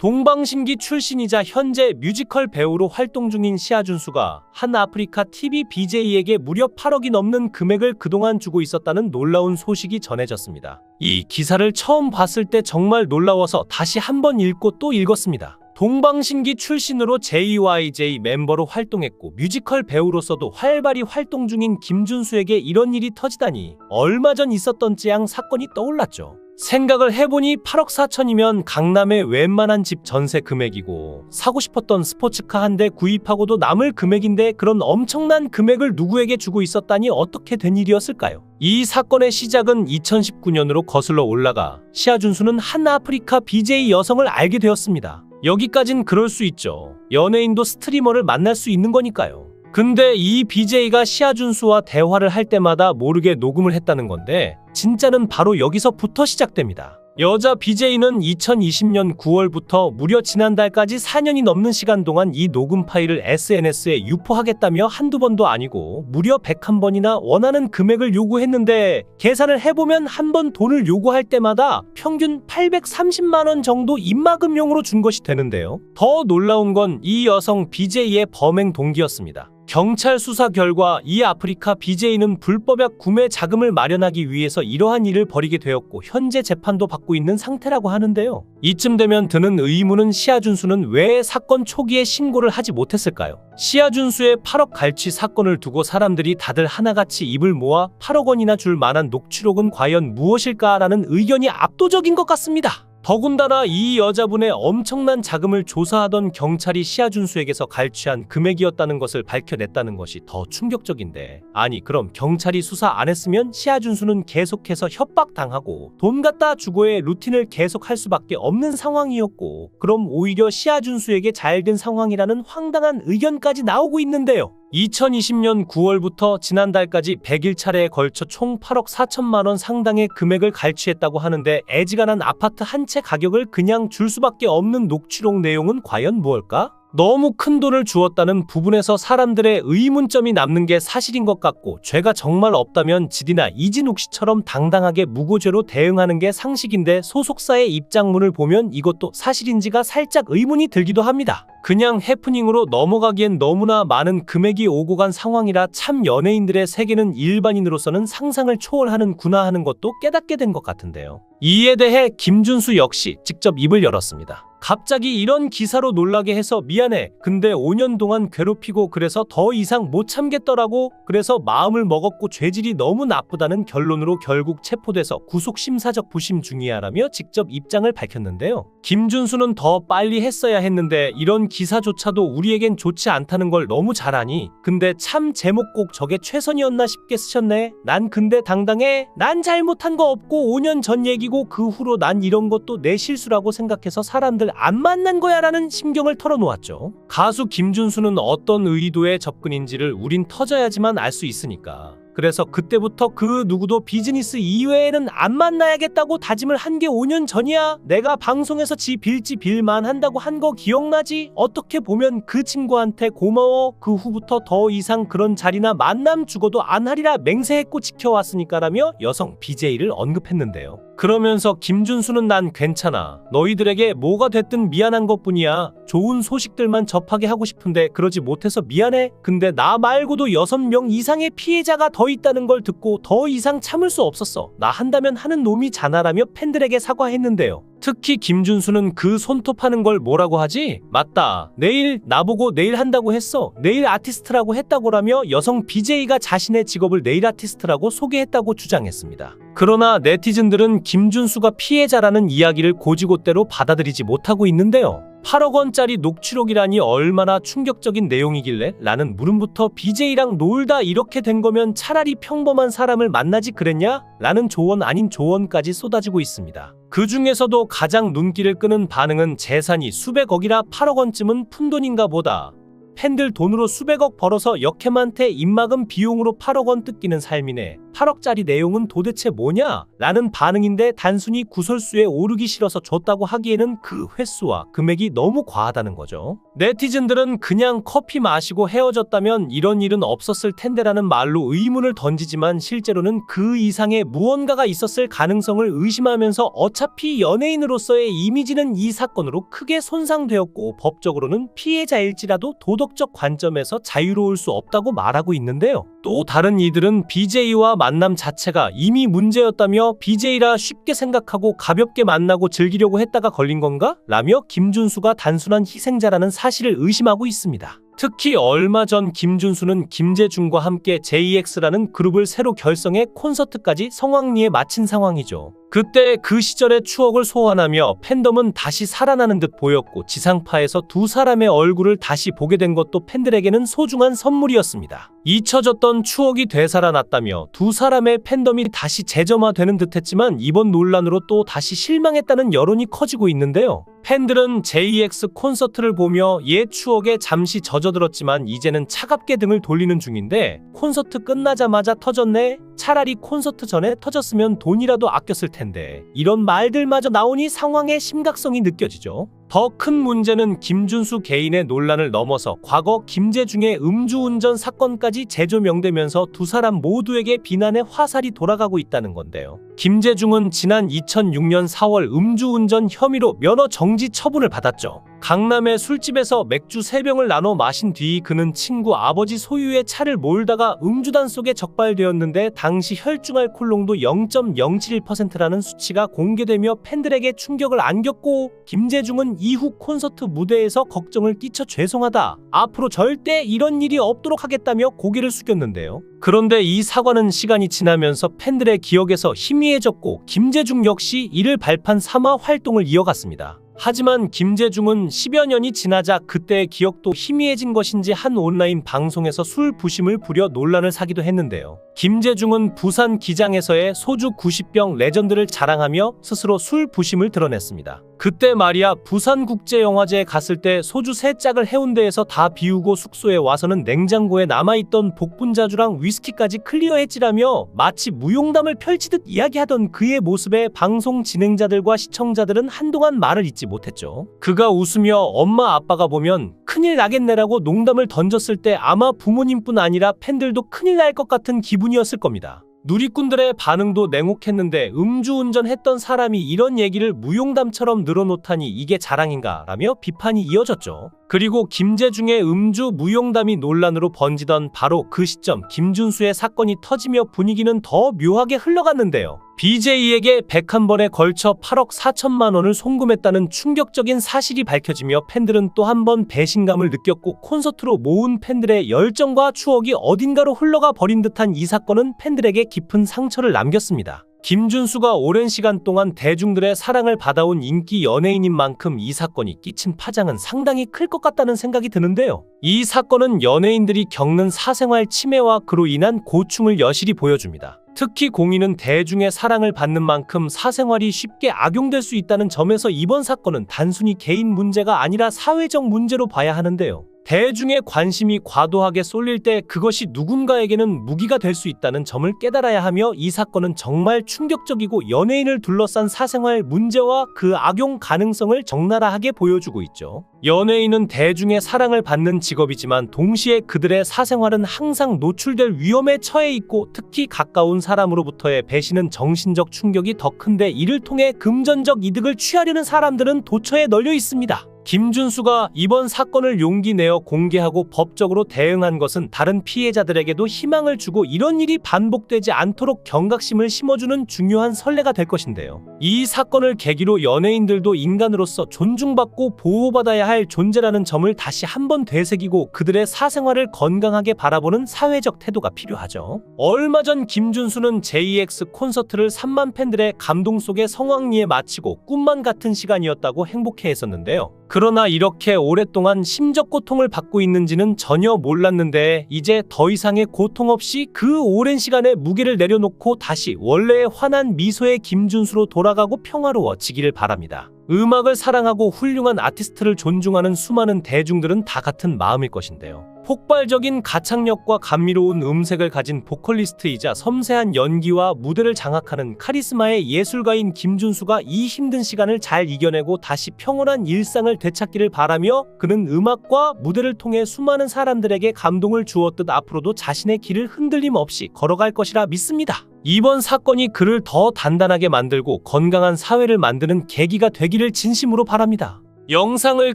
동방신기 출신이자 현재 뮤지컬 배우로 활동 중인 시아준수가 한 아프리카 TV BJ에게 무려 8억이 넘는 금액을 그동안 주고 있었다는 놀라운 소식이 전해졌습니다. 이 기사를 처음 봤을 때 정말 놀라워서 다시 한번 읽고 또 읽었습니다. 동방신기 출신으로 JYJ 멤버로 활동했고 뮤지컬 배우로서도 활발히 활동 중인 김준수에게 이런 일이 터지다니 얼마 전 있었던 찌양 사건이 떠올랐죠. 생각을 해보니 8억 4천이면 강남의 웬만한 집 전세 금액이고 사고 싶었던 스포츠카 한 대 구입하고도 남을 금액인데 그런 엄청난 금액을 누구에게 주고 있었다니 어떻게 된 일이었을까요? 이 사건의 시작은 2019년으로 거슬러 올라가 시아준수는 한 아프리카 BJ 여성을 알게 되었습니다. 여기까진 그럴 수 있죠. 연예인도 스트리머를 만날 수 있는 거니까요. 근데 이 BJ가 시아준수와 대화를 할 때마다 모르게 녹음을 했다는 건데 진짜는 바로 여기서부터 시작됩니다. 여자 BJ는 2020년 9월부터 무려 지난달까지 4년이 넘는 시간 동안 이 녹음 파일을 SNS에 유포하겠다며 한두 번도 아니고 무려 101번이나 원하는 금액을 요구했는데 계산을 해보면 한 번 돈을 요구할 때마다 평균 830만 원 정도 입막음용으로 준 것이 되는데요. 더 놀라운 건 이 여성 BJ의 범행 동기였습니다. 경찰 수사 결과 이 아프리카 BJ는 불법약 구매 자금을 마련하기 위해서 이러한 일을 벌이게 되었고 현재 재판도 받고 있는 상태라고 하는데요. 이쯤 되면 드는 의문은 시아준수는 왜 사건 초기에 신고를 하지 못했을까요? 시아준수의 8억 갈취 사건을 두고 사람들이 다들 하나같이 입을 모아 8억 원이나 줄 만한 녹취록은 과연 무엇일까라는 의견이 압도적인 것 같습니다. 더군다나 이 여자분의 엄청난 자금을 조사하던 경찰이 시아준수에게서 갈취한 금액이었다는 것을 밝혀냈다는 것이 더 충격적인데, 아니 그럼 경찰이 수사 안 했으면 시아준수는 계속해서 협박당하고 돈 갖다 주고의 루틴을 계속할 수밖에 없는 상황이었고, 그럼 오히려 시아준수에게 잘된 상황이라는 황당한 의견까지 나오고 있는데요. 2020년 9월부터 지난달까지 100일차례에 걸쳐 총 8억 4천만 원 상당의 금액을 갈취했다고 하는데 애지간한 아파트 한 채 가격을 그냥 줄 수밖에 없는 녹취록 내용은 과연 무엇일까? 너무 큰 돈을 주었다는 부분에서 사람들의 의문점이 남는 게 사실인 것 같고, 죄가 정말 없다면 지디나 이진욱 씨처럼 당당하게 무고죄로 대응하는 게 상식인데 소속사의 입장문을 보면 이것도 사실인지가 살짝 의문이 들기도 합니다. 그냥 해프닝으로 넘어가기엔 너무나 많은 금액이 오고 간 상황이라 참 연예인들의 세계는 일반인으로서는 상상을 초월하는구나 하는 것도 깨닫게 된 것 같은데요. 이에 대해 김준수 역시 직접 입을 열었습니다. 갑자기 이런 기사로 놀라게 해서 미안해. 근데 5년 동안 괴롭히고 그래서 더 이상 못 참겠더라고. 그래서 마음을 먹었고 죄질이 너무 나쁘다는 결론으로 결국 체포돼서 구속심사적 부심 중이야라며 직접 입장을 밝혔는데요. 김준수는 더 빨리 했어야 했는데 이런 기사조차도 우리에겐 좋지 않다는 걸 너무 잘 아니. 근데 참 제목 꼭 저게 최선이었나 싶게 쓰셨네. 난 근데 당당해. 난 잘못한 거 없고 5년 전 얘기고 그 후로 난 이런 것도 내 실수라고 생각해서 사람들 안 만난 거야 라는 심경을 털어놓았죠. 가수 김준수는 어떤 의도의 접근인지를 우린 터져야지만 알 수 있으니까. 그래서 그때부터 그 누구도 비즈니스 이외에는 안 만나야겠다고 다짐을 한 게 5년 전이야. 내가 방송에서 지 빌지 빌만 한다고 한 거 기억나지? 어떻게 보면 그 친구한테 고마워. 그 후부터 더 이상 그런 자리나 만남 죽어도 안 하리라 맹세했고 지켜왔으니까라며 여성 BJ를 언급했는데요. 그러면서 김준수는 난 괜찮아. 너희들에게 뭐가 됐든 미안한 것뿐이야. 좋은 소식들만 접하게 하고 싶은데 그러지 못해서 미안해. 근데 나 말고도 6명 이상의 피해자가 더 있다는 걸 듣고 더 이상 참을 수 없었어. 나 한다면 하는 놈이 자나라며 팬들에게 사과했는데요. 특히 김준수는 그 손톱하는 걸 뭐라고 하지? 맞다. 내일 나보고 내일 한다고 했어. 네일 아티스트라고 했다고라며 여성 BJ가 자신의 직업을 네일 아티스트라고 소개했다고 주장했습니다. 그러나 네티즌들은 김준수가 피해자라는 이야기를 고지고대로 받아들이지 못하고 있는데요. 8억 원짜리 녹취록이라니 얼마나 충격적인 내용이길래? 라는 물음부터 BJ랑 놀다 이렇게 된 거면 차라리 평범한 사람을 만나지 그랬냐? 라는 조언 아닌 조언까지 쏟아지고 있습니다. 그 중에서도 가장 눈길을 끄는 반응은 재산이 수백억이라 8억 원쯤은 푼돈인가 보다. 팬들 돈으로 수백억 벌어서 역캠한테 입막음 비용으로 8억 원 뜯기는 삶이네. 8억짜리 내용은 도대체 뭐냐? 라는 반응인데 단순히 구설수에 오르기 싫어서 줬다고 하기에는 그 횟수와 금액이 너무 과하다는 거죠. 네티즌들은 그냥 커피 마시고 헤어졌다면 이런 일은 없었을 텐데라는 말로 의문을 던지지만 실제로는 그 이상의 무언가가 있었을 가능성을 의심하면서 어차피 연예인으로서의 이미지는 이 사건으로 크게 손상되었고 법적으로는 피해자일지라도 도덕적 관점에서 자유로울 수 없다고 말하고 있는데요. 또 다른 이들은 BJ와 만남 자체가 이미 문제였다며 BJ라 쉽게 생각하고 가볍게 만나고 즐기려고 했다가 걸린 건가? 라며 김준수가 단순한 희생자라는 사실을 의심하고 있습니다. 특히 얼마 전 김준수는 김재중과 함께 JX라는 그룹을 새로 결성해 콘서트까지 성황리에 마친 상황이죠. 그때 그 시절의 추억을 소환하며 팬덤은 다시 살아나는 듯 보였고 지상파에서 두 사람의 얼굴을 다시 보게 된 것도 팬들에게는 소중한 선물이었습니다. 잊혀졌던 추억이 되살아났다며 두 사람의 팬덤이 다시 재점화되는 듯했지만 이번 논란으로 또 다시 실망했다는 여론이 커지고 있는데요. 팬들은 JX 콘서트를 보며 옛 추억에 잠시 젖어들었지만 이제는 차갑게 등을 돌리는 중인데 콘서트 끝나자마자 터졌네? 차라리 콘서트 전에 터졌으면 돈이라도 아꼈을 텐데 이런 말들마저 나오니 상황의 심각성이 느껴지죠. 더 큰 문제는 김준수 개인의 논란을 넘어서 과거 김재중의 음주운전 사건까지 재조명되면서 두 사람 모두에게 비난의 화살이 돌아가고 있다는 건데요. 김재중은 지난 2006년 4월 음주운전 혐의로 면허 정지 처분을 받았죠. 강남의 술집에서 맥주 3병을 나눠 마신 뒤 그는 친구 아버지 소유의 차를 몰다가 음주단 속에 적발되었는데 당시 혈중 알코올농도 0.071%라는 수치가 공개되며 팬들에게 충격을 안겼고 김재중은 이후 콘서트 무대에서 걱정을 끼쳐 죄송하다. 앞으로 절대 이런 일이 없도록 하겠다며 고개를 숙였는데요. 그런데 이 사과는 시간이 지나면서 팬들의 기억에서 희미해졌고 김재중 역시 이를 발판 삼아 활동을 이어갔습니다. 하지만 김재중은 10여 년이 지나자 그때의 기억도 희미해진 것인지 한 온라인 방송에서 술 부심을 부려 논란을 사기도 했는데요. 김재중은 부산 기장에서의 소주 90병 레전드를 자랑하며 스스로 술 부심을 드러냈습니다. 그때 말이야 부산국제영화제에 갔을 때 소주 3짝을 해운대에서 다 비우고 숙소에 와서는 냉장고에 남아있던 복분자주랑 위스키까지 클리어했지라며 마치 무용담을 펼치듯 이야기하던 그의 모습에 방송 진행자들과 시청자들은 한동안 말을 잇지 못했죠. 그가 웃으며 엄마 아빠가 보면 큰일 나겠네라고 농담을 던졌을 때 아마 부모님뿐 아니라 팬들도 큰일 날 것 같은 기분이었을 겁니다. 누리꾼들의 반응도 냉혹했는데 음주운전했던 사람이 이런 얘기를 무용담처럼 늘어놓다니 이게 자랑인가? 라며 비판이 이어졌죠. 그리고 김재중의 음주 무용담이 논란으로 번지던 바로 그 시점 김준수의 사건이 터지며 분위기는 더 묘하게 흘러갔는데요. BJ에게 101번에 걸쳐 8억 4천만 원을 송금했다는 충격적인 사실이 밝혀지며 팬들은 또 한 번 배신감을 느꼈고 콘서트로 모은 팬들의 열정과 추억이 어딘가로 흘러가 버린 듯한 이 사건은 팬들에게 깊은 상처를 남겼습니다. 김준수가 오랜 시간 동안 대중들의 사랑을 받아온 인기 연예인인 만큼 이 사건이 끼친 파장은 상당히 클 것 같다는 생각이 드는데요. 이 사건은 연예인들이 겪는 사생활 침해와 그로 인한 고충을 여실히 보여줍니다. 특히 공인은 대중의 사랑을 받는 만큼 사생활이 쉽게 악용될 수 있다는 점에서 이번 사건은 단순히 개인 문제가 아니라 사회적 문제로 봐야 하는데요. 대중의 관심이 과도하게 쏠릴 때 그것이 누군가에게는 무기가 될 수 있다는 점을 깨달아야 하며 이 사건은 정말 충격적이고 연예인을 둘러싼 사생활 문제와 그 악용 가능성을 적나라하게 보여주고 있죠. 연예인은 대중의 사랑을 받는 직업이지만 동시에 그들의 사생활은 항상 노출될 위험에 처해 있고 특히 가까운 사람으로부터의 배신은 정신적 충격이 더 큰데 이를 통해 금전적 이득을 취하려는 사람들은 도처에 널려 있습니다. 김준수가 이번 사건을 용기 내어 공개하고 법적으로 대응한 것은 다른 피해자들에게도 희망을 주고 이런 일이 반복되지 않도록 경각심을 심어주는 중요한 선례가 될 것인데요. 이 사건을 계기로 연예인들도 인간으로서 존중받고 보호받아야 할 존재라는 점을 다시 한번 되새기고 그들의 사생활을 건강하게 바라보는 사회적 태도가 필요하죠. 얼마 전 김준수는 JX 콘서트를 3만 팬들의 감동 속에 성황리에 마치고 꿈만 같은 시간이었다고 행복해했었는데요. 그러나 이렇게 오랫동안 심적 고통을 받고 있는지는 전혀 몰랐는데 이제 더 이상의 고통 없이 그 오랜 시간의 무게를 내려놓고 다시 원래의 환한 미소의 김준수로 돌아가고 평화로워지기를 바랍니다. 음악을 사랑하고 훌륭한 아티스트를 존중하는 수많은 대중들은 다 같은 마음일 것인데요. 폭발적인 가창력과 감미로운 음색을 가진 보컬리스트이자 섬세한 연기와 무대를 장악하는 카리스마의 예술가인 김준수가 이 힘든 시간을 잘 이겨내고 다시 평온한 일상을 되찾기를 바라며, 그는 음악과 무대를 통해 수많은 사람들에게 감동을 주었듯 앞으로도 자신의 길을 흔들림 없이 걸어갈 것이라 믿습니다. 이번 사건이 그를 더 단단하게 만들고 건강한 사회를 만드는 계기가 되기를 진심으로 바랍니다. 영상을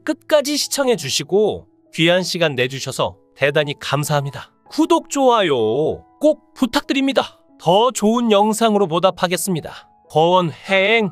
끝까지 시청해 주시고 귀한 시간 내주셔서 대단히 감사합니다. 구독, 좋아요 꼭 부탁드립니다. 더 좋은 영상으로 보답하겠습니다. 권행.